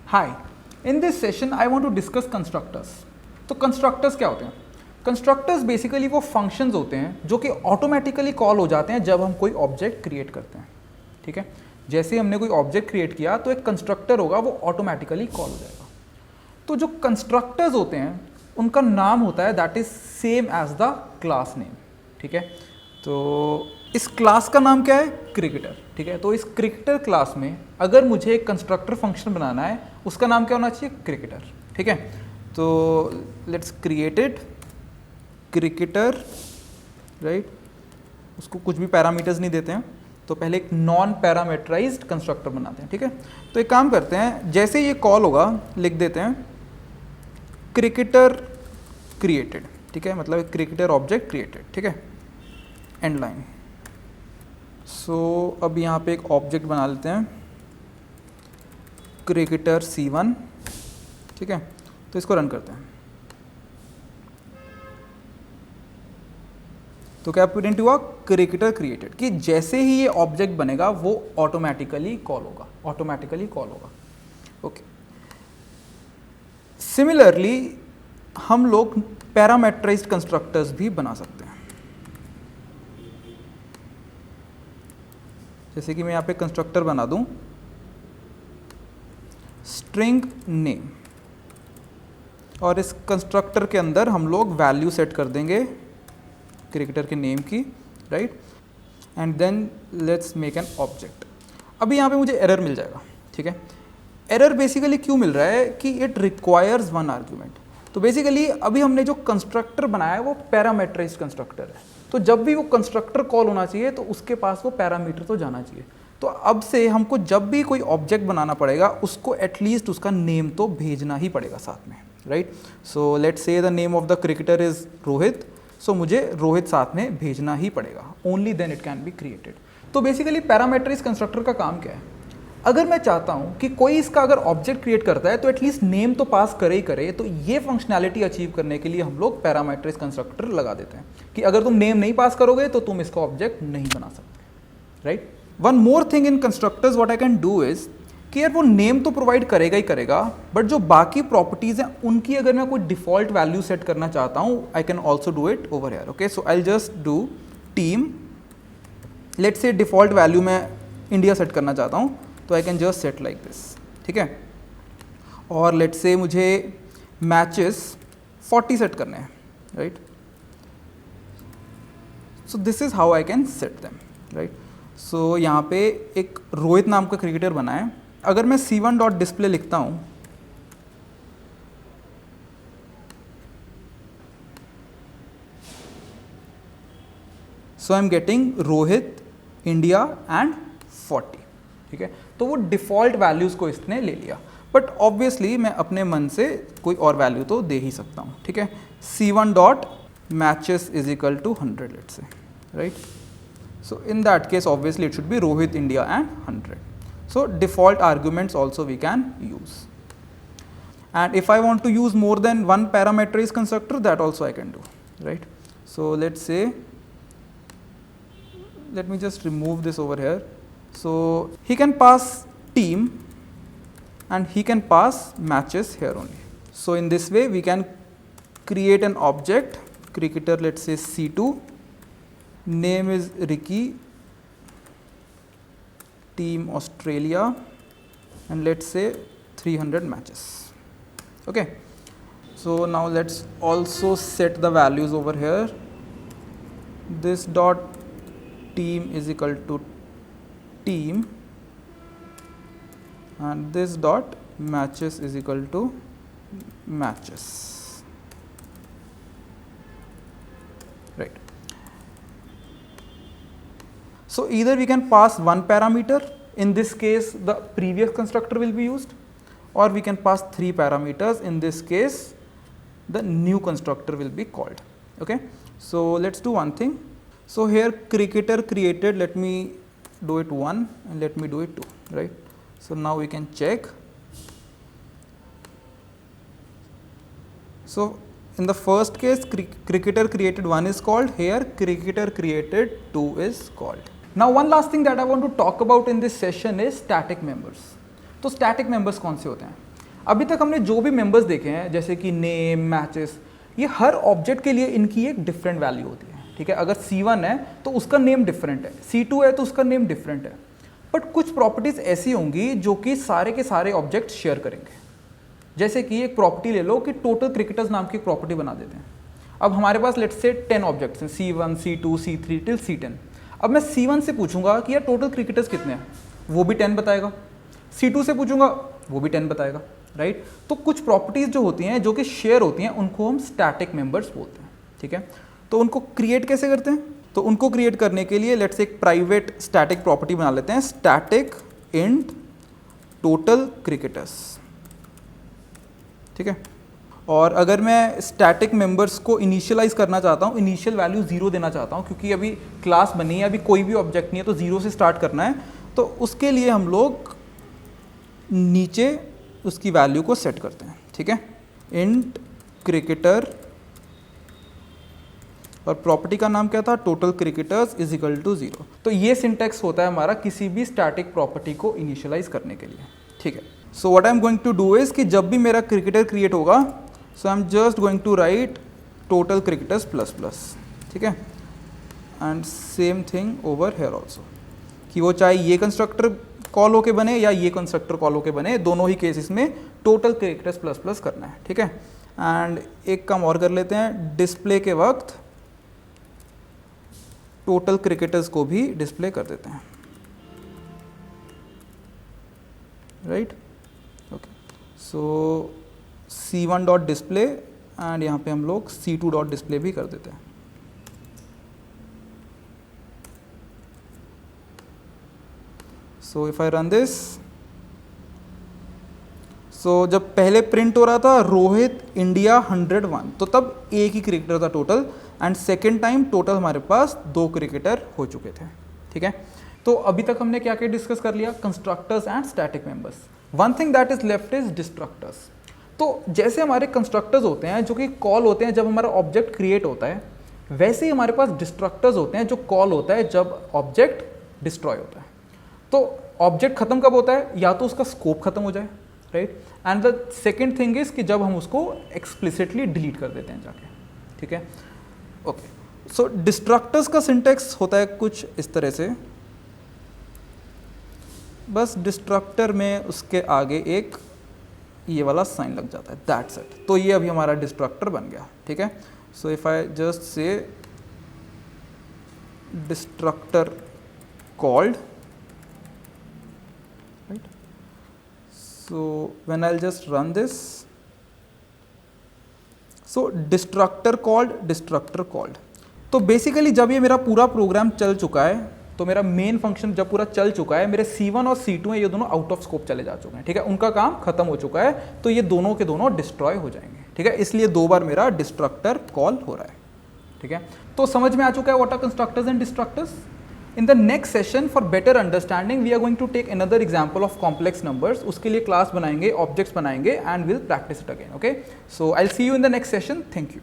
Hi, in this session I want to discuss constructors. तो constructors क्या होते हैं? कंस्ट्रक्टर्स बेसिकली वो फंक्शंस होते हैं जो कि ऑटोमेटिकली कॉल हो जाते हैं जब हम कोई ऑब्जेक्ट क्रिएट करते हैं। ठीक है, जैसे ही हमने कोई ऑब्जेक्ट क्रिएट किया तो एक कंस्ट्रक्टर होगा, वो ऑटोमेटिकली कॉल हो जाएगा। तो जो कंस्ट्रक्टर्स होते हैं उनका नाम होता है that is same as the class name. ठीक है, तो इस क्लास का नाम क्या है? क्रिकेटर। ठीक है, तो इस क्रिकेटर क्लास में अगर मुझे एक कंस्ट्रक्टर फंक्शन बनाना है उसका नाम क्या होना चाहिए? क्रिकेटर। ठीक है, तो let's create it cricketer, right. उसको कुछ भी पैरामीटर्स नहीं देते हैं, तो पहले एक नॉन पैरामीटराइज्ड कंस्ट्रक्टर बनाते हैं। ठीक है, तो एक काम करते हैं, जैसे ये कॉल होगा लिख देते हैं क्रिकेटर क्रिएटेड। ठीक है, मतलब क्रिकेटर ऑब्जेक्ट क्रिएटेड। ठीक है, एंड लाइन। सो अब यहाँ पे एक ऑब्जेक्ट बना लेते हैं क्रिकेटर C1। ठीक है, तो इसको रन करते हैं। तो क्या प्रिंट हुआ? Cricketer created. कि जैसे ही ये ऑब्जेक्ट बनेगा वो ऑटोमेटिकली कॉल होगा, ऑटोमेटिकली कॉल होगा। ओके, सिमिलरली हम लोग पैरामीटराइज्ड कंस्ट्रक्टर्स भी बना सकते हैं। जैसे कि मैं यहाँ पे कंस्ट्रक्टर बना दूं स्ट्रिंग नेम, और इस कंस्ट्रक्टर के अंदर हम लोग वैल्यू सेट कर देंगे क्रिकेटर के नेम की, right. And then let's make an object. अभी यहाँ पे मुझे एरर मिल जाएगा। ठीक है, एरर बेसिकली क्यों मिल रहा है कि इट रिक्वायर्स वन आर्ग्यूमेंट। तो बेसिकली अभी हमने जो कंस्ट्रक्टर बनाया है वो पैरामीटराइज्ड कंस्ट्रक्टर है, तो जब भी वो कंस्ट्रक्टर कॉल होना चाहिए तो उसके पास वो पैरामीटर तो जाना चाहिए। तो अब से हमको जब भी कोई ऑब्जेक्ट बनाना पड़ेगा उसको एटलीस्ट उसका नेम तो भेजना ही पड़ेगा साथ में, right. So let's say the name of the cricketer is Rohit, so मुझे रोहित साथ में भेजना ही पड़ेगा, only then it can be created. तो बेसिकली पैरामीटराइज्ड कंस्ट्रक्टर का काम क्या है? अगर मैं चाहता हूं कि कोई इसका अगर ऑब्जेक्ट क्रिएट करता है तो एटलीस्ट नेम तो पास करे ही करे, तो ये फंक्शनैलिटी अचीव करने के लिए हम लोग पैरामीटराइज्ड कंस्ट्रक्टर लगा देते हैं कि अगर तुम नेम नहीं पास करोगे तो तुम इसका ऑब्जेक्ट नहीं बना सकते, right. One more thing in constructors what I can do is कि यार वो नेम तो प्रोवाइड करेगा ही करेगा, बट जो बाकी प्रॉपर्टीज हैं उनकी अगर मैं कोई डिफॉल्ट वैल्यू सेट करना चाहता हूं I can also do it over here. Okay, so I just do team, let's say default value मैं इंडिया सेट करना चाहता हूं, तो I can just set like this. ठीक है, और लेट्स से मुझे मैचेस 40 सेट करने हैं, right. So this is how I can set them, right. So यहाँ पे एक रोहित नाम का क्रिकेटर बना है। अगर मैं C1 डॉट डिस्प्ले लिखता हूँ so I am getting Rohit, India and 40। ठीक है, तो वो डिफ़ॉल्ट वैल्यूज़ को इसने ले लिया, बट ऑब्वियसली मैं अपने मन से कोई और वैल्यू तो दे ही सकता हूँ। ठीक है, C1 dot matches is equal to 100 let's say, right. So in that case obviously it should be Rohit, India and 100. So default arguments also we can use, and if I want to use more than one parameterized constructor, that also I can do, right. So let's say, let me just remove this over here. So he can pass team and he can pass matches here only. So in this way we can create an object cricketer, let's say C2, name is Ricky, team Australia, and let's say 300 matches. Okay, so now let's also set the values over here. This dot team is equal to team, and this dot matches is equal to matches, right. So either we can pass one parameter, in this case the previous constructor will be used, or we can pass 3 parameters, in this case the new constructor will be called. Okay, so let's do one thing. So here cricketer created, let me do it 1 and let me do it 2, right. So now we can check. So in the first case cricketer created 1 is called, here cricketer created 2 is called. Now one last thing that I want to talk about in this session is static members. तो static members कौन से होते हैं? अभी तक हमने जो भी मेंबर्स देखे हैं जैसे कि नेम, मैचेस, ये हर ऑब्जेक्ट के लिए इनकी एक डिफरेंट वैल्यू होती है, ठीक है। अगर C1 है तो उसका नेम डिफरेंट है, C2 है तो उसका नेम डिफरेंट है। बट कुछ प्रॉपर्टीज ऐसी होंगी जो कि सारे के सारे ऑब्जेक्ट शेयर करेंगे। जैसे कि एक प्रॉपर्टी ले लो कि टोटल क्रिकेटर्स नाम की प्रॉपर्टी बना देते हैं। अब हमारे पास लेट्स से 10 ऑब्जेक्ट्स हैं, C1, C2, C3 till C10। अब मैं C1 से पूछूंगा कि यार टोटल क्रिकेटर्स कितने हैं, वो भी 10 बताएगा। C2 से पूछूंगा, वो भी 10 बताएगा, राइट। तो कुछ प्रॉपर्टीज जो होती हैं जो कि शेयर होती हैं उनको हम स्टैटिक मेंबर्स बोलते हैं, ठीक है। तो उनको क्रिएट कैसे करते हैं? तो उनको क्रिएट करने के लिए लेट्स एक प्राइवेट स्टैटिक प्रॉपर्टी बना लेते हैं, स्टैटिक इंट टोटल क्रिकेटर्स, ठीक है। और अगर मैं स्टैटिक मेंबर्स को इनिशियलाइज करना चाहता हूँ, इनिशियल वैल्यू 0 देना चाहता हूँ, क्योंकि अभी क्लास बनी है, अभी कोई भी ऑब्जेक्ट नहीं है, तो 0 से स्टार्ट करना है, तो उसके लिए हम लोग नीचे उसकी वैल्यू को सेट करते हैं, ठीक है। इंट क्रिकेटर और प्रॉपर्टी का नाम क्या था, total cricketers is equal to 0। तो ये सिंटैक्स होता है हमारा किसी भी स्टैटिक प्रॉपर्टी को इनिशियलाइज करने के लिए, ठीक है। So what I am going to do is कि जब भी मेरा क्रिकेटर क्रिएट होगा, so I am just going to write total cricketers plus plus, ठीक है। And same thing over here also, कि वो चाहे ये कंस्ट्रक्टर कॉल होके बने या ये कंस्ट्रक्टर कॉल होके बने, दोनों ही केसेस में टोटल क्रिकेटर्स प्लस प्लस करना है, ठीक है। एंड एक काम और कर लेते हैं, डिस्प्ले के वक्त टोटल क्रिकेटर्स को भी डिस्प्ले कर देते हैं, right. Okay, so C1 dot display and यहाँ पे हम लोग C2 डॉट डिस्प्ले भी कर देते हैं। So if I run this, so जब पहले प्रिंट हो रहा था रोहित इंडिया 101, तो तब एक ही क्रिकेटर था total, and second time total हमारे पास 2 क्रिकेटर हो चुके थे, ठीक है। तो अभी तक हमने क्या क्या डिस्कस कर लिया, constructors and static members. One thing that is left is destructors. तो जैसे हमारे कंस्ट्रक्टर्स होते हैं जो कि कॉल होते हैं जब हमारा ऑब्जेक्ट क्रिएट होता है, वैसे ही हमारे पास डिस्ट्रक्टर्स होते हैं जो कॉल होता है जब ऑब्जेक्ट डिस्ट्रॉय होता है। तो ऑब्जेक्ट खत्म कब होता है, या तो उसका स्कोप खत्म हो जाए, right. And the second thing is कि जब हम उसको एक्सप्लिसिटली डिलीट कर देते हैं जाके, ठीक है। ओके, सो डिस्ट्रक्टर्स का सिंटेक्स होता है कुछ इस तरह से, बस डिस्ट्रक्टर में उसके आगे एक ये वाला साइन लग जाता है, दैट्स इट। तो ये अभी हमारा डिस्ट्रक्टर बन गया, ठीक है। सो if I just say destructor called, right, so when I will just run this, so destructor called. तो बेसिकली जब ये मेरा पूरा प्रोग्राम चल चुका है, तो मेरा मेन फंक्शन जब पूरा चल चुका है, मेरे C1 और C2 हैं, ये दोनों आउट ऑफ स्कोप चले जा चुके हैं, ठीक है, उनका काम खत्म हो चुका है, तो ये दोनों के दोनों डिस्ट्रॉय हो जाएंगे, ठीक है। इसलिए 2 बार मेरा डिस्ट्रक्टर कॉल हो रहा है, ठीक है। तो समझ में आ चुका है what are constructors and destructors. In the next session for better understanding we are going to take another example of complex numbers. उसके लिए क्लास बनाएंगे, ऑब्जेक्ट्स बनाएंगे and will practise it again, okay. So I will see you in the next session, thank you.